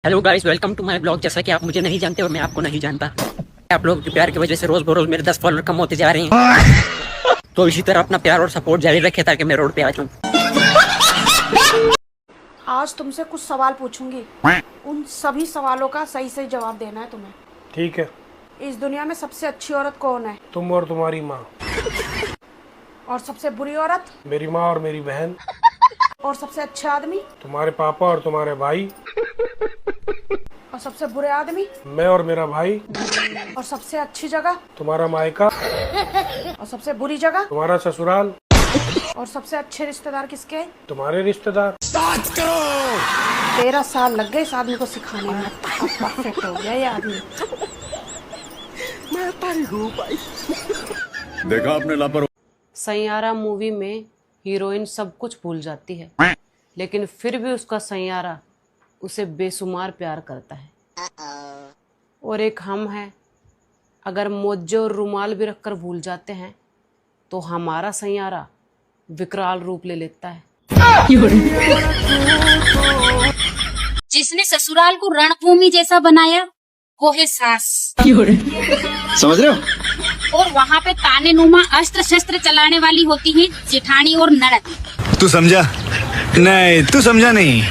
Hello guys, welcome to my blog. जैसा कि आप मुझे नहीं जानते और मैं आपको नहीं जानता, आप लोगों के प्यार की वजह से रोज बरोज मेरे 10 फॉलोअर कम होते जा रहे हैं। तो इसी तरह अपना प्यार और सपोर्ट जारी रखें ताकि मैं रोड पे आ जाऊं। आज तुमसे कुछ सवाल पूछूंगी, उन सभी सवालों का सही सही जवाब देना है तुम्हें। ठीक है। इस दुनिया में सबसे अच्छी औरत कौन है? तुम और तुम्हारी माँ। और सबसे बुरी औरत? मेरी माँ और मेरी बहन। और सबसे अच्छे आदमी? तुम्हारे पापा और तुम्हारे भाई। और सबसे बुरे आदमी? मैं और मेरा भाई। और सबसे अच्छी जगह? तुम्हारा मायका। और सबसे बुरी जगह? तुम्हारा ससुराल। और सबसे अच्छे रिश्तेदार किसके हैं? तुम्हारे रिश्तेदार। 13 साल लग गए इस आदमी को सिखाने में, परफेक्ट हो गया ये आदमी। देखा आपने लापरवाही। सैयारा मूवी में हीरोइन सब कुछ भूल जाती है, लेकिन फिर भी उसका सैयारा उसे बेसुमार प्यार करता है। और एक हम है, अगर मोजे और रुमाल भी रखकर भूल जाते हैं तो हमारा सैयारा विकराल रूप ले लेता है। जिसने ससुराल को रणभूमि जैसा बनाया वो है सास। समझ रहे हो? और वहाँ पे ताने नुमा अस्त्र शस्त्र चलाने वाली होती है जेठानी और ननद। तू समझा नहीं, तू समझा नहीं।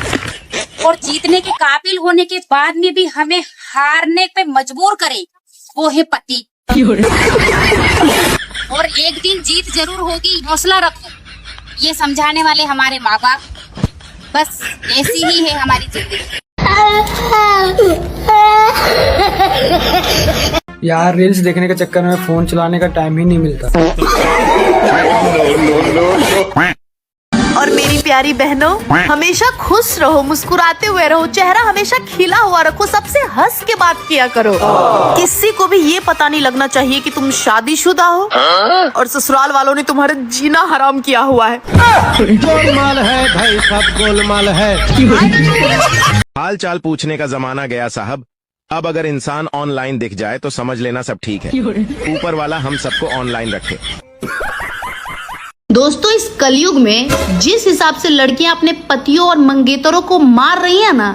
और जीतने के काबिल होने के बाद में भी हमें हारने पे मजबूर करे वो है पति। और एक दिन जीत जरूर होगी, हौसला रखो, ये समझाने वाले हमारे माँ बाप। बस ऐसी ही है हमारी जिंदगी। यार रील्स देखने के चक्कर में फोन चलाने का टाइम ही नहीं मिलता। और मेरी प्यारी बहनों, हमेशा खुश रहो, मुस्कुराते हुए रहो, चेहरा हमेशा खिला हुआ रखो, सबसे हंस के बात किया करो। किसी को भी ये पता नहीं लगना चाहिए कि तुम शादीशुदा हो और ससुराल वालों ने तुम्हारा जीना हराम किया हुआ है। गोलमाल है भाई, सब गोलमाल है। हाल चाल पूछने का जमाना गया साहब। अब अगर इंसान ऑनलाइन दिख जाए तो समझ लेना सब ठीक है। ऊपर वाला हम सबको ऑनलाइन रखे। दोस्तों, इस कलयुग में जिस हिसाब से लड़कियां अपने पतियों और मंगेतरों को मार रही है ना,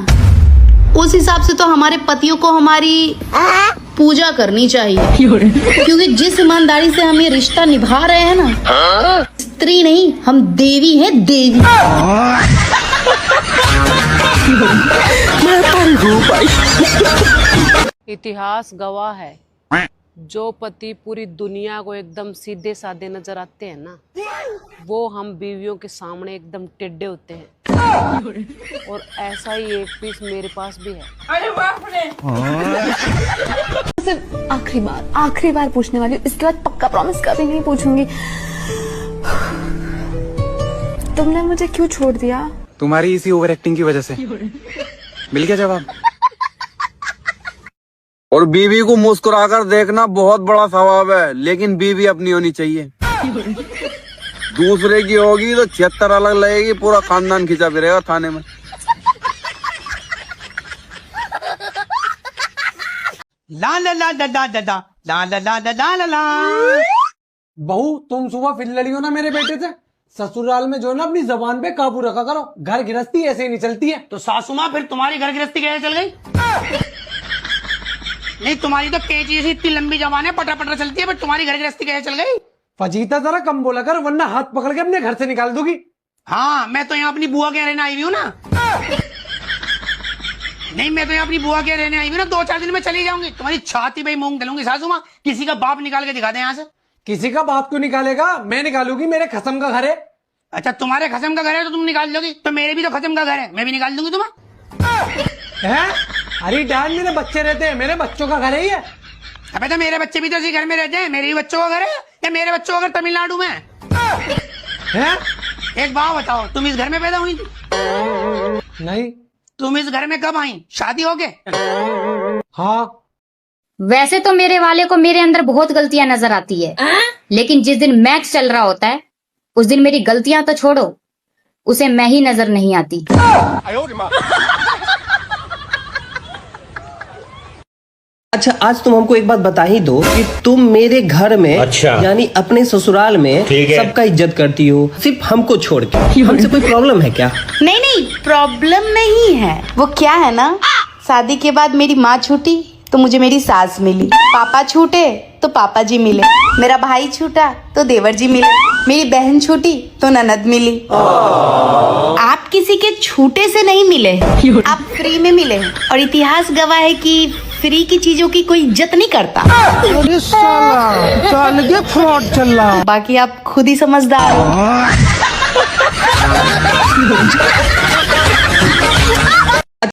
उस हिसाब से तो हमारे पतियों को हमारी पूजा करनी चाहिए। क्योंकि जिस ईमानदारी से हम ये रिश्ता निभा रहे हैं ना, स्त्री नहीं, हम देवी हैं, देवी। इतिहास गवाह है, जो पति पूरी दुनिया को एकदम सीधे साधे नजर आते हैं ना, वो हम बीवियों के सामने एकदम टेढ़े होते हैं। और ऐसा ही एक पीस मेरे पास भी है। अरे बाप रे! सिर्फ आखिरी बार पूछने वाली हूँ, इसके बाद पक्का प्रॉमिस कभी नहीं पूछूंगी। तुमने मुझे क्यों छोड़ दिया? तुम्हारी इसी ओवर एक्टिंग की वजह से। मिल गया जवाब। और बीवी को मुस्कुराकर देखना बहुत बड़ा सवाब है, लेकिन बीवी अपनी होनी चाहिए। दूसरे की होगी तो 76 अलग लगेगी, पूरा खानदान खिंचा फिरेगा थाने में। ला ला ला ला ला ला ला ला ला ला ला ला। बहू, तुम सुबह फिर लड़ी हो ना मेरे बेटे से। ससुराल में जो ना अपनी जबान पे काबू रखा करो, घर गृहस्थी ऐसे ही नहीं चलती है। तो सासू माँ, फिर तुम्हारी घर गृहस्थी कैसे चल गई? नहीं, तुम्हारी तो कैंची जैसी इतनी लंबी जबान है, पटा पटा चलती है, बट तुम्हारी घर गृहस्थी कैसे चल गई? फजीता जरा कम बोला कर, वरना हाथ पकड़ के अपने घर से निकाल दूंगी। हाँ, मैं तो यहाँ अपनी बुआ के रहने आई हुई हूँ ना। नहीं, मैं तो यहाँ अपनी बुआ के रहने आई हुई ना, 2-4 दिन में चली जाऊंगी। तुम्हारी छाती पे मूंग दलूंगी सासू माँ। किसी का बाप निकाल के दिखा दे यहाँ से। किसी का बाप क्यों निकालेगा? मैं निकालूंगी, मेरे खसम का घर है। अच्छा, तुम्हारे खसम का घर है तो तुम निकाल दोगी, तो मेरे भी तो खसम का घर है, मैं भी निकाल दूंगी तुम्हें। है? अरे डैड, मेरे बच्चे रहते हैं, मेरे बच्चों का घर है ये। अबे तो मेरे बच्चे भी तो इसी घर में रहते हैं, मेरे भी बच्चों का घर है, या मेरे बच्चों का घर तमिलनाडु में है? एक बात बताओ, तुम इस घर में पैदा हुई थी? नहीं। तुम इस घर में कब आई? शादी हो गए? हाँ। वैसे तो मेरे वाले को मेरे अंदर बहुत गलतियां नजर आती है, लेकिन जिस दिन मैच चल रहा होता है उस दिन मेरी गलतियां तो छोड़ो, उसे मैं ही नजर नहीं आती। अच्छा, आज तुम हमको एक बात बता ही दो कि तुम मेरे घर में, अच्छा, यानी अपने ससुराल में सबका इज्जत करती हो, सिर्फ हमको छोड़ के। हमसे कोई प्रॉब्लम है क्या? नहीं, प्रॉब्लम नहीं है। वो क्या है ना, शादी के बाद मेरी माँ छूटी तो मुझे मेरी सास मिली, पापा छूटे तो पापा जी मिले, मेरा भाई छूटा तो देवर जी मिले, मेरी बहन छूटी तो ननद मिली। आप किसी के छूटे से नहीं मिले, आप फ्री में मिले और इतिहास गवाह है कि फ्री की चीजों की कोई इज्जत नहीं करता। अरे साला साल के फ्रॉड चल रहा। बाकी आप खुद ही समझदार हो।